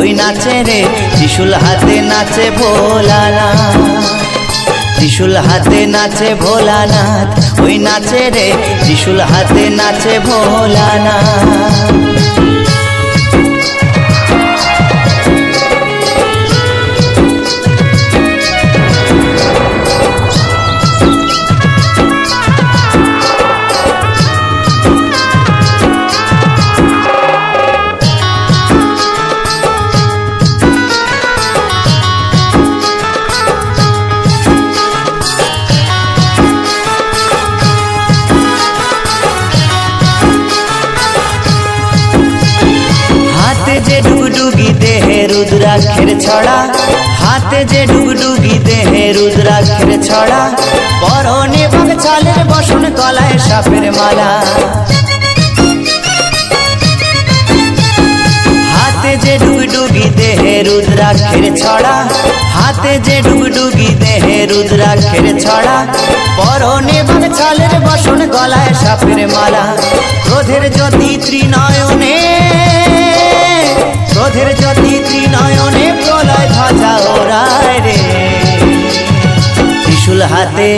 ওই নাচে রে ত্রিশূল হাতে নাচে ভোলানাথ, ত্রিশূল হাতে নাচে ভোলানাথ, ওই নাচে রে ত্রিশূল হাতে নাচে ভোলানাথ। যে ডুগডুগি দেহে রুদ্রাক্ষের ছড়া, হাতে যে ডুগডুগি দেহে রুদ্রাক্ষের ছড়া, পরনে বাগছালের বসন গলায় সাপের মালা। হাতে যে ডুগডুগি দেহে রুদ্রাক্ষের ছড়া, হাতে যে ডুগডুগি দেহে রুদ্রাক্ষের ছড়া, পরনে বাগছালের বসন গলায় সাপের মালা। ক্রোধের জ্যোতি ত্রিনয়নে, ক্রোধের জ্যোতি ত্রিনয়নে প্রলয় ধ্বজা ওড়ায় রে ত্রিশূল হাতে।